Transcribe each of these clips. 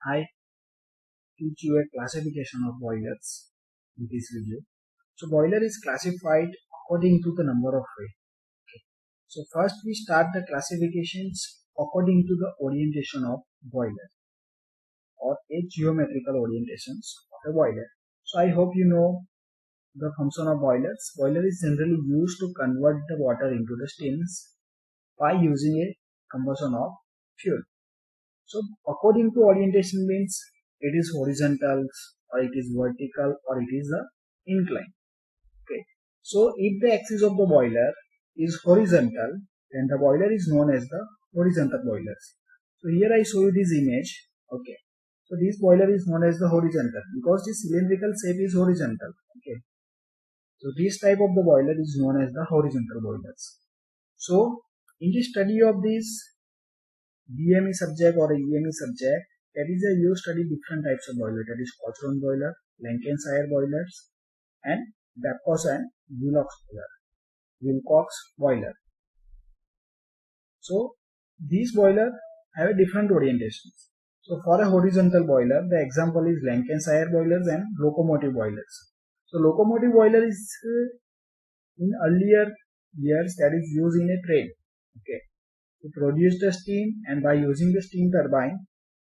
I teach you a classification of boilers in this video. So boiler is classified according to the number of way. Okay. So first we start the classifications according to the orientation of boiler or a geometrical orientations of a boiler. So I hope you know the function of boilers. Boiler is generally used to convert the water into the steams by using a combustion of fuel. So according to orientation means it is horizontal or it is vertical or it is inclined. Okay. So if the axis of the boiler is horizontal, then the boiler is known as the horizontal boilers. So here I show you this image. Okay. So this boiler is known as the horizontal because the cylindrical shape is horizontal. Okay. So this type of the boiler is known as the horizontal boilers. So in the study of this DME subject or EME subject, that is you study different types of boiler, that is Cochran boiler, Lancashire boilers, and Babcock and Wilcox boiler. So these boilers have a different orientations. So for a horizontal boiler, the example is Lancashire boilers and locomotive boilers. So locomotive boiler is in earlier years that is used in a train. Okay. To produce the steam, and by using the steam turbine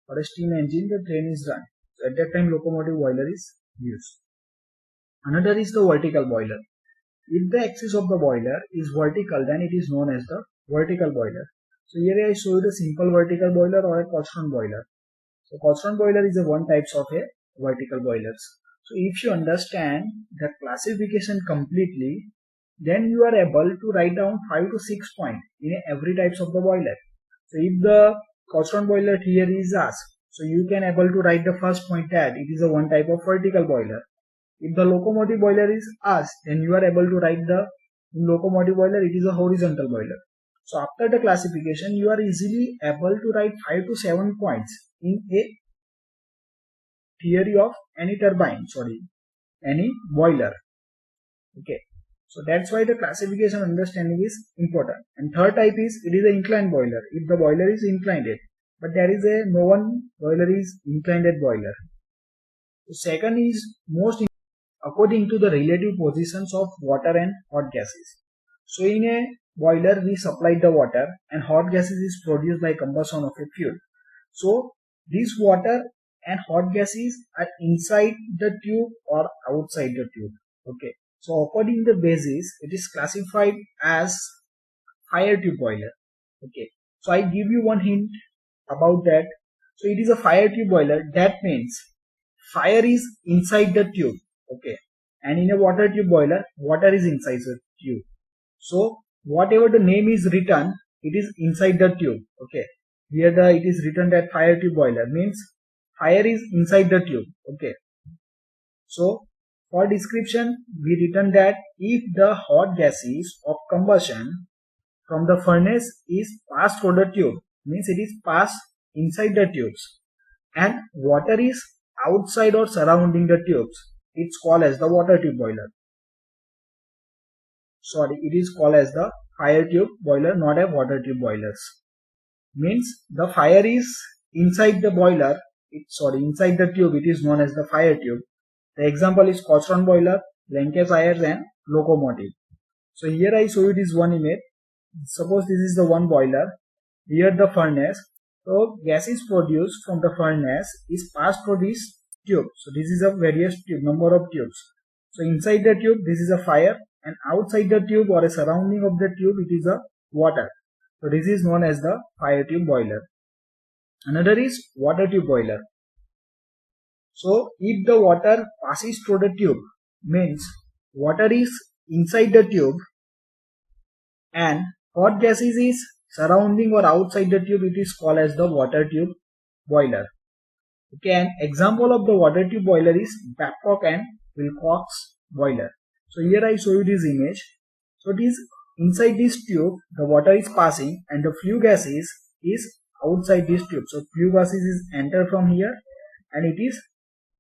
or a steam engine, the train is run. So at that time locomotive boiler is used. Another is the vertical boiler. If the axis of the boiler is vertical, then it is known as the vertical boiler. So here I show you the simple vertical boiler or a Cochran boiler. So Cochran boiler is a one types of a vertical boilers. So if you understand the classification completely, then you are able to write down 5 to 6 points in every types of the boiler. So if the Cochran boiler here is asked, so you can able to write the first point that it is a one type of vertical boiler. If the locomotive boiler is asked, then you are able to write the locomotive boiler it is a horizontal boiler. So after the classification, you are easily able to write 5 to 7 points in a theory of any turbine, any boiler. Okay. So that's why the classification understanding is important. And third type is it is an inclined boiler. If the boiler is inclined, but there is no one boiler is inclined boiler. The second is most according to the relative positions of water and hot gases. So in a boiler we supply the water and hot gases is produced by combustion of a fuel. So this water and hot gases are inside the tube or outside the tube. Okay. So according to the basis, it is classified as fire tube boiler. Okay. So I give you one hint about that. So it is a fire tube boiler. That means fire is inside the tube. Okay. And in a water tube boiler, water is inside the tube. So whatever the name is written, it is inside the tube. Okay. Here it is written that fire tube boiler means fire is inside the tube. Okay. So for description, we written that if the hot gases of combustion from the furnace is passed through the tube, means it is passed inside the tubes, and water is outside or surrounding the tubes, it's called as the water tube boiler. It is called as the fire tube boiler, not a water tube boilers. Means the fire is inside the boiler, inside the tube, it is known as the fire tube. The example is Cochran boiler, Lancashire and locomotive. So here I show you this one image. Suppose this is the one boiler. Here the furnace. So gas is produced from the furnace is passed through this tube. So this is a various tube, number of tubes. So inside the tube this is a fire, and outside the tube or a surrounding of the tube it is a water. So this is known as the fire tube boiler. Another is water tube boiler. So if the water passes through the tube, means water is inside the tube and hot gases is surrounding or outside the tube, it is called as the water tube boiler. Okay, an example of the water tube boiler is Babcock and Wilcox boiler. So here I show you this image. So it is inside this tube, the water is passing and the flue gases is outside this tube. So flue gases is enter from here and it is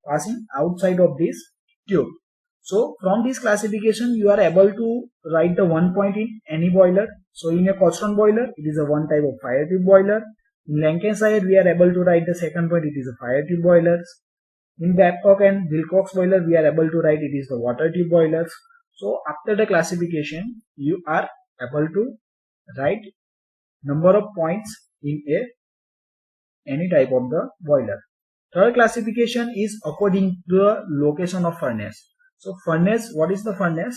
passing outside of this tube. So from this classification you are able to write the 1 point in any boiler. So in a Cochran boiler it is a one type of fire tube boiler. In Lancashire, we are able to write the second point, it is a fire tube boilers. In Babcock and Wilcox boiler, we are able to write it is the water tube boilers. So after the classification, you are able to write number of points in any type of the boiler. Third classification is according to the location of furnace. So furnace, what is the furnace?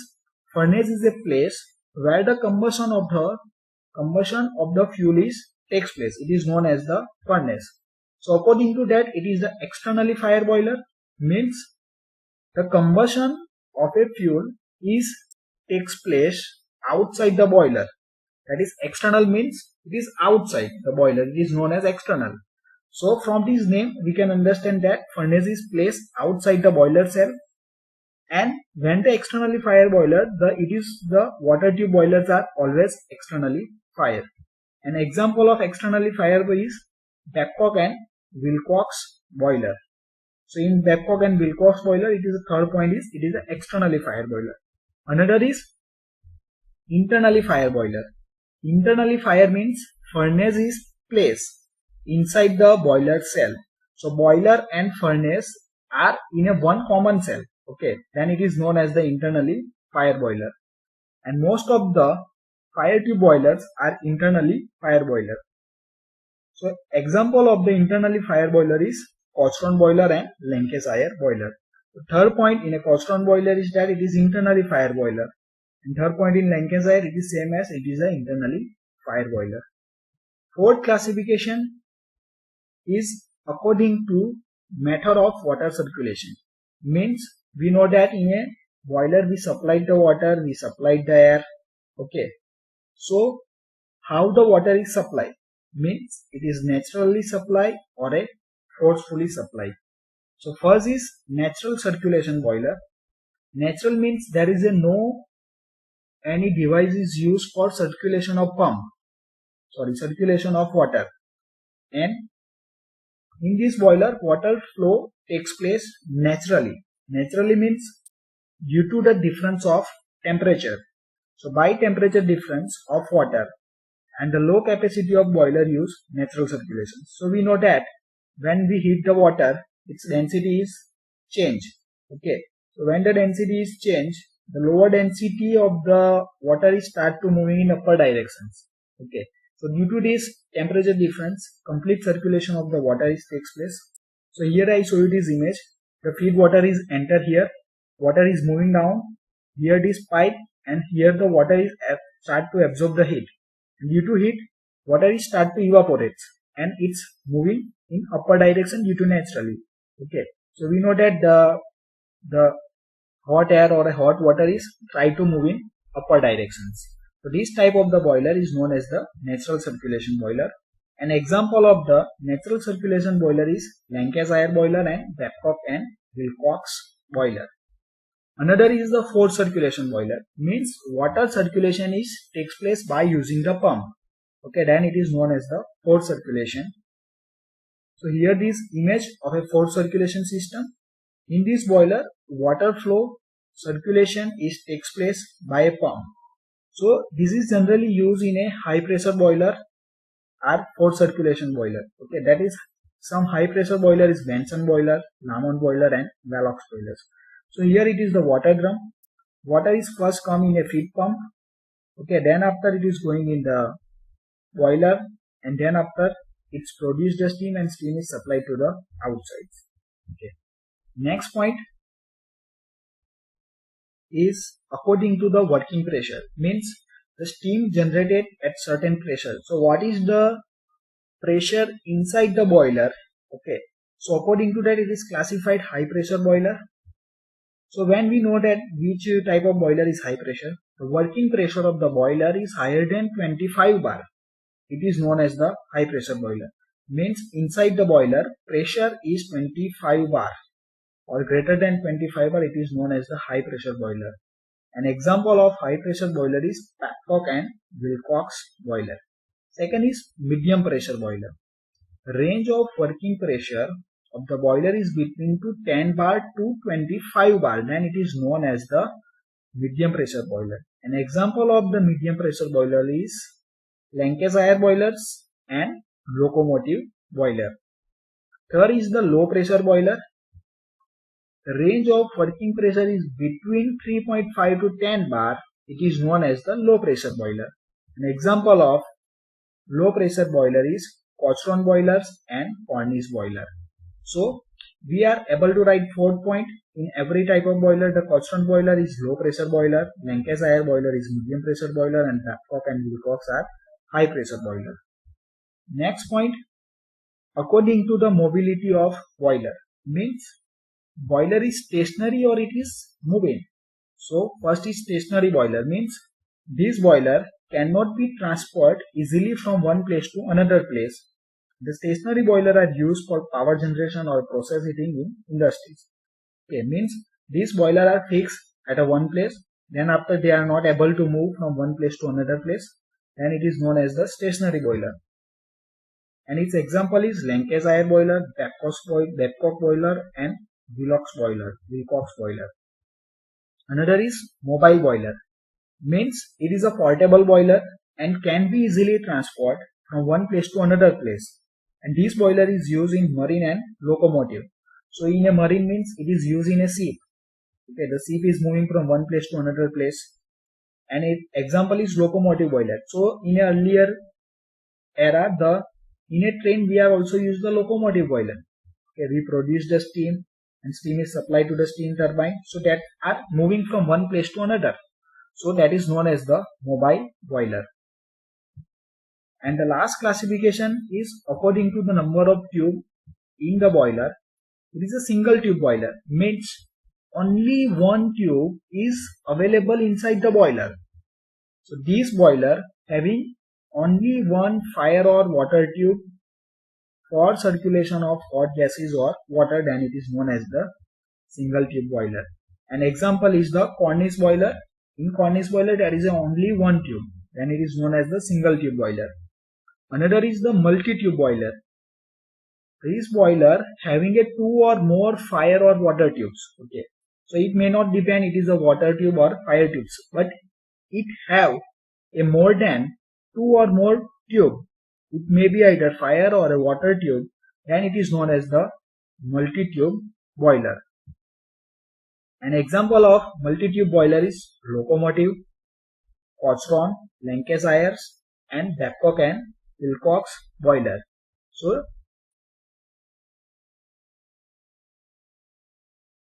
Furnace is a place where the combustion of the fuel takes place. It is known as the furnace. So according to that, it is the externally fire boiler, means the combustion of a fuel takes place outside the boiler. That is, external means it is outside the boiler. It is known as external. So from this name, we can understand that furnace is placed outside the boiler cell. And when the externally fire boiler, the water tube boilers are always externally fired. An example of externally fire is Babcock and Wilcox boiler. So in Babcock and Wilcox boiler, it is the third point is it is an externally fire boiler. Another is internally fire boiler. Internally fire means furnace is placed inside the boiler cell. So boiler and furnace are in a one common cell. Okay, then it is known as the internally fire boiler. And most of the fire tube boilers are internally fire boiler. So example of the internally fire boiler is Costron boiler and Lancashire boiler. The third point in a Costron boiler is that it is internally fire boiler. And third point in Lancashire, it is same as it is an internally fire boiler. Fourth classification is according to method of water circulation. Means we know that in a boiler we supplied the water, we supplied the air. Okay. So how the water is supplied? Means it is naturally supplied or a forcefully supplied. So first is natural circulation boiler. Natural means there is any device is used for circulation of circulation of water. And in this boiler, water flow takes place naturally. Naturally means due to the difference of temperature. So by temperature difference of water and the low capacity of boiler use natural circulation. So we know that when we heat the water, its density is changed. Okay. So when the density is changed, the lower density of the water is start to moving in upper directions. Okay. So due to this temperature difference, complete circulation of the water takes place. So here I show you this image. The feed water is enter here. Water is moving down. Here it is pipe, and here the water is start to absorb the heat. And due to heat, water is start to evaporate, and it's moving in upper direction due to naturally. Okay. So we know that the hot air or a hot water is try to move in upper directions. So this type of the boiler is known as the natural circulation boiler. An example of the natural circulation boiler is Lancashire boiler and Babcock and Wilcox boiler. Another is the forced circulation boiler. Means water circulation takes place by using the pump. Okay, then it is known as the forced circulation. So here this image of a forced circulation system. In this boiler, water flow circulation takes place by a pump. So this is generally used in a high pressure boiler or forced circulation boiler. Okay, that is some high pressure boiler is Benson boiler, Lamont boiler and Valox boilers. So here it is the water drum. Water is first come in a feed pump. Okay, then after it is going in the boiler, and then after it's produced the steam and steam is supplied to the outsides. Okay. Next point is according to the working pressure. Means the steam generated at certain pressure. So what is the pressure inside the boiler? Okay. So according to that, it is classified high pressure boiler. So when we know that which type of boiler is high pressure, the working pressure of the boiler is higher than 25 bar. It is known as the high pressure boiler. Means inside the boiler pressure is 25 bar or greater than 25 bar. It is known as the high pressure boiler. An example of high pressure boiler is Babcock and Wilcox boiler. Second is medium pressure boiler. Range of working pressure of the boiler is between 10 bar to 25 bar. Then it is known as the medium pressure boiler. An example of the medium pressure boiler is Lancashire boilers and locomotive boiler. Third is the low pressure boiler. The range of working pressure is between 3.5 to 10 bar. It is known as the low pressure boiler. An example of low pressure boiler is Cochran boilers and Cornish boiler. So we are able to write 4 points in every type of boiler. The Cochran boiler is low pressure boiler, Lancashire boiler is medium pressure boiler, and Babcock and Wilcox are high pressure boiler. Next point, according to the mobility of boiler, means boiler is stationary or it is moving. So first is stationary boiler, means this boiler cannot be transferred easily from one place to another place. The stationary boiler are used for power generation or process heating in industries. Okay, means these boiler are fixed at a one place, then after they are not able to move from one place to another place, then it is known as the stationary boiler. And its example is Lancashire boiler, Babcock boiler and Wilcox boiler. Another is mobile boiler, means it is a portable boiler and can be easily transferred from one place to another place. And this boiler is used in marine and locomotive. So in a marine means it is used in a ship. Okay, the ship is moving from one place to another place. And example is locomotive boiler. So in an earlier era, in a train we have also used the locomotive boiler. Okay, we produce the steam and steam is supplied to the steam turbine, so that are moving from one place to another. So that is known as the mobile boiler. And the last classification is according to the number of tube in the boiler. It is a single tube boiler, means only one tube is available inside the boiler. So this boiler having only one fire or water tube for circulation of hot gases or water, then it is known as the single tube boiler. An example is the Cornish boiler. In Cornish boiler there is only one tube, then it is known as the single tube boiler. Another is the multi-tube boiler. This boiler having a two or more fire or water tubes. Okay, so it may not depend it is a water tube or fire tubes, but it have a more than two or more tube. It may be either fire or a water tube, then it is known as the multi-tube boiler. An example of multi-tube boiler is locomotive, Cochran, Lancashire and Babcock and Wilcox boiler. So